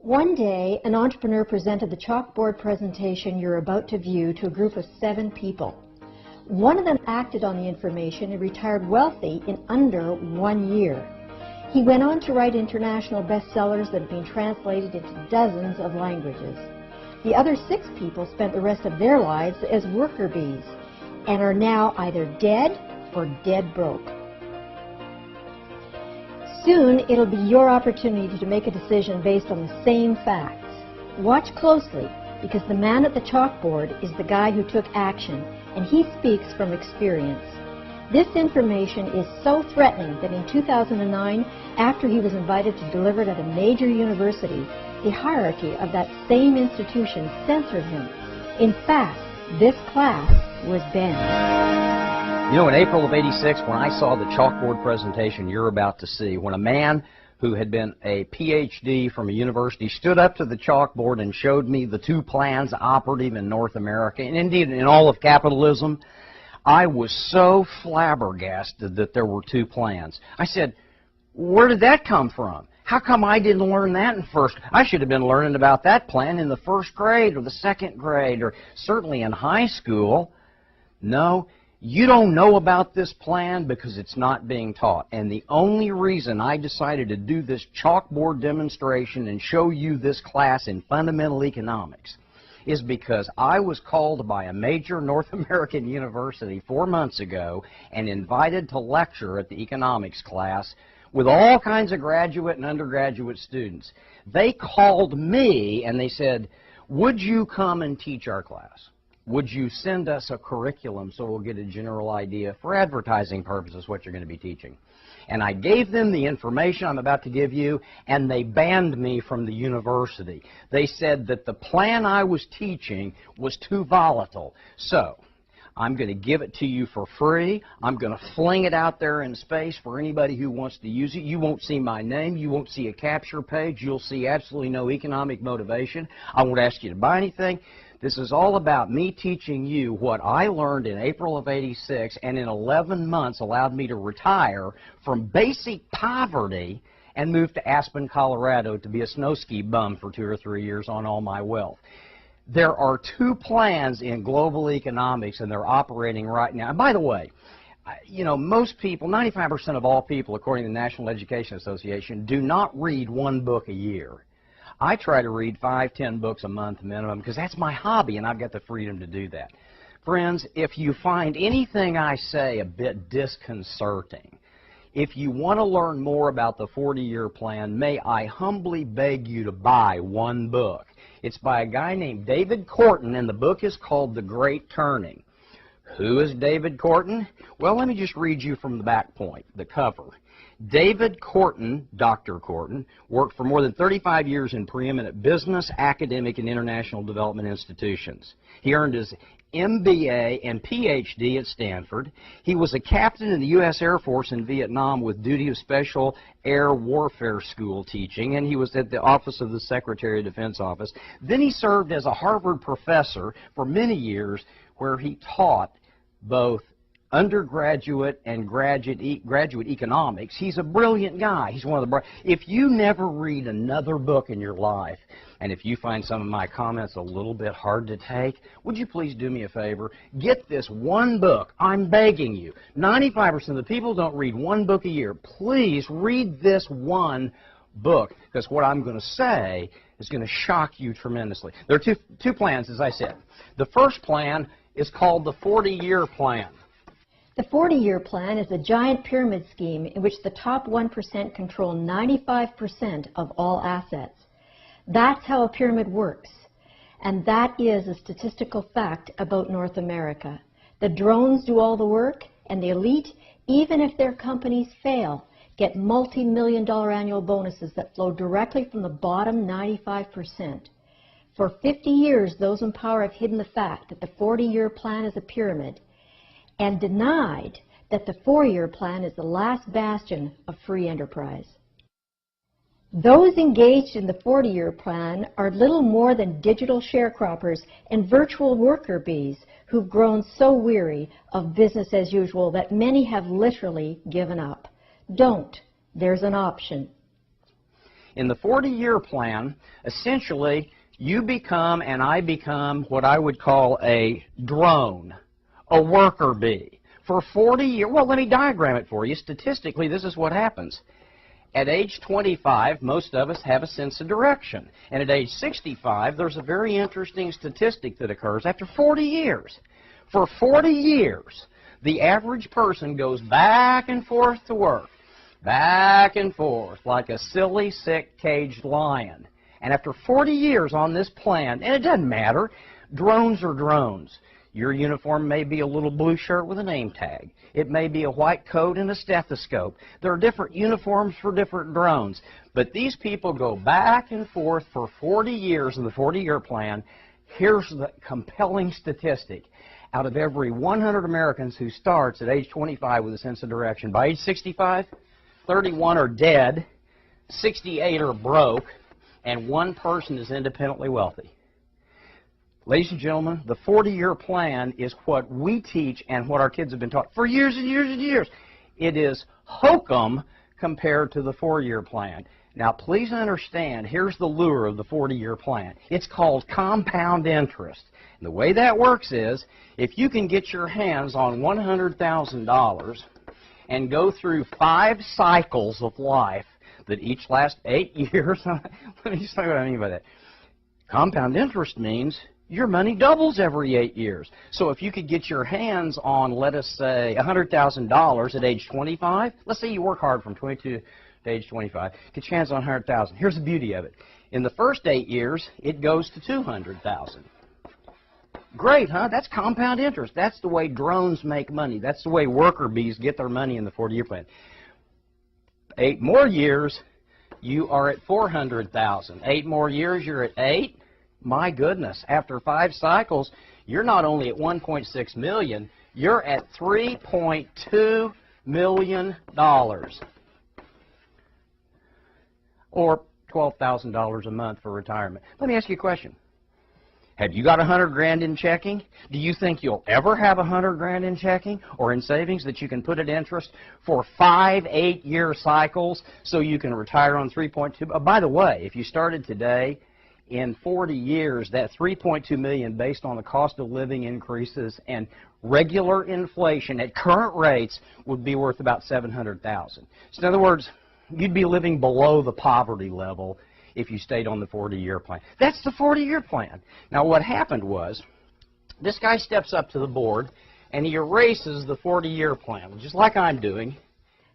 One day, an entrepreneur presented the chalkboard presentation you're about to view to a group of 7 people. One of them acted on the information and retired wealthy in under 1 year. He went on to write international bestsellers that have been translated into dozens of languages. The other 6 people spent the rest of their lives as worker bees and are now either dead or dead broke. Soon, it'll be your opportunity to make a decision based on the same facts. Watch closely, because the man at the chalkboard is the guy who took action, and he speaks from experience. This information is so threatening that in 2009, after he was invited to deliver it at a major university, the hierarchy of that same institution censored him. In fact, this class was banned. You know, in April of '86, when I saw the chalkboard presentation you're about to see, when a man who had been a PhD from a university stood up to the chalkboard and showed me the 2 plans operative in North America, and indeed in all of capitalism, I was so flabbergasted that there were 2 plans. I said, where did that come from? How come I didn't learn that in first? I should have been learning about that plan in the 1st grade or the 2nd grade or certainly in high school. No, you don't know about this plan because it's not being taught. And the only reason I decided to do this chalkboard demonstration and show you this class in fundamental economics is because I was called by a major North American university 4 months ago and invited to lecture at the economics class with all kinds of graduate and undergraduate students. They called me and they said, would you come and teach our class? Would you send us a curriculum so we'll get a general idea for advertising purposes what you're going to be teaching? And I gave them the information I'm about to give you, and they banned me from the university. They said that the plan I was teaching was too volatile. So I'm going to give it to you for free. I'm going to fling it out there in space for anybody who wants to use it. You won't see my name. You won't see a capture page. You'll see absolutely no economic motivation. I won't ask you to buy anything. This is all about me teaching you what I learned in April of '86 and in 11 months allowed me to retire from basic poverty and move to Aspen, Colorado to be a snow ski bum for 2 or 3 years on all my wealth. There are 2 plans in global economics, and they're operating right now. And by the way, you know, most people, 95% of all people, according to the National Education Association, do not read 1 book a year. I try to read 5, 10 books a month minimum because that's my hobby, and I've got the freedom to do that. Friends, if you find anything I say a bit disconcerting, if you want to learn more about the 40-year plan, may I humbly beg you to buy 1 book. It's by a guy named David Korten, and the book is called The Great Turning. Who is David Korten? Well, let me just read you from the back point, the cover. David Korten, Dr. Korten, worked for more than 35 years in preeminent business, academic, and international development institutions. He earned his MBA and PhD at Stanford. He was a captain in the U.S. Air Force in Vietnam with duty of Special Air Warfare School teaching, and he was at the Office of the Secretary of Defense Office. Then he served as a Harvard professor for many years, where he taught both undergraduate and graduate economics. He's a brilliant guy. He's one of the If you never read another book in your life, and if you find some of my comments a little bit hard to take, would you please do me a favor? Get this 1 book. I'm begging you. 95% of the people don't read 1 book a year. Please read this 1 book, because what I'm going to say is going to shock you tremendously. There are two plans, as I said. The first plan is called the 40-year plan. The 40-year plan is a giant pyramid scheme in which the top 1% control 95% of all assets. That's how a pyramid works. And that is a statistical fact about North America. The drones do all the work, and the elite, even if their companies fail, get multi-million-dollar annual bonuses that flow directly from the bottom 95%. For 50 years, those in power have hidden the fact that the 40-year plan is a pyramid, and denied that the 4-year plan is the last bastion of free enterprise. Those engaged in the 40-year plan are little more than digital sharecroppers and virtual worker bees who've grown so weary of business as usual that many have literally given up. Don't. There's an option. In the 40-year plan, essentially, you become and I become what I would call a drone, a worker bee. For 40 years, well, let me diagram it for you. Statistically, this is what happens. At age 25, most of us have a sense of direction. And at age 65, there's a very interesting statistic that occurs after 40 years. For 40 years, the average person goes back and forth to work, back and forth, like a silly, sick, caged lion. And after 40 years on this plan, and it doesn't matter, drones are drones. Your uniform may be a little blue shirt with a name tag. It may be a white coat and a stethoscope. There are different uniforms for different drones. But these people go back and forth for 40 years in the 40-year plan. Here's the compelling statistic. Out of every 100 Americans who starts at age 25 with a sense of direction, by age 65, 31 are dead, 68 are broke, and 1 person is independently wealthy. Ladies and gentlemen, the 40-year plan is what we teach and what our kids have been taught for years and years and years. It is hokum compared to the 4-year plan. Now, please understand, here's the lure of the 40-year plan. It's called compound interest. And the way that works is, if you can get your hands on $100,000 and go through 5 cycles of life that each last 8 years, let me just tell you what I mean by that. Compound interest means your money doubles every 8 years. So if you could get your hands on, let us say, $100,000 at age 25, let's say you work hard from 22 to age 25, get your hands on $100,000. Here's the beauty of it. In the first 8 years, it goes to $200,000. Great, huh? That's compound interest. That's the way drones make money. That's the way worker bees get their money in the 40-year plan. 8 more years, you are at $400,000. 8 more years, you're at 8. My goodness, after 5 cycles, you're not only at $1.6 million, you're at $3.2 million. Or $12,000 a month for retirement. Let me ask you a question. Have you got $100,000 in checking? Do you think you'll ever have $100,000 in checking or in savings that you can put at interest for 5 8-year cycles so you can retire on 3.2? By the way, if you started today, in 40 years, that $3.2 million based on the cost of living increases and regular inflation at current rates would be worth about $700,000. So in other words, you'd be living below the poverty level if you stayed on the 40-year plan. That's the 40-year plan. Now what happened was, this guy steps up to the board and he erases the 40-year plan, just like I'm doing.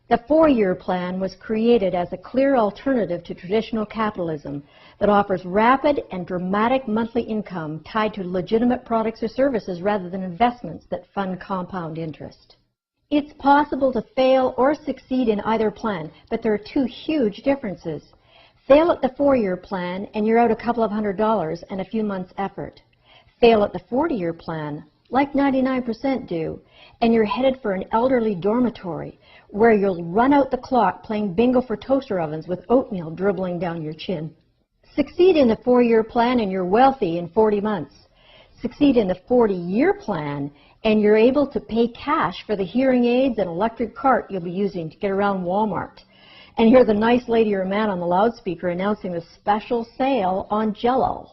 The 4-year plan was created as a clear alternative to traditional capitalism that offers rapid and dramatic monthly income tied to legitimate products or services rather than investments that fund compound interest. It's possible to fail or succeed in either plan, but there are 2 huge differences. Fail at the 4-year plan and you're out a couple of $100s and a few months' effort. Fail at the 40-year plan, like 99% do, and you're headed for an elderly dormitory where you'll run out the clock playing bingo for toaster ovens with oatmeal dribbling down your chin. Succeed in the 4-year plan and you're wealthy in 40 months. Succeed in the 40-year plan and you're able to pay cash for the hearing aids and electric cart you'll be using to get around Walmart. And hear the nice lady or man on the loudspeaker announcing the special sale on Jell-O.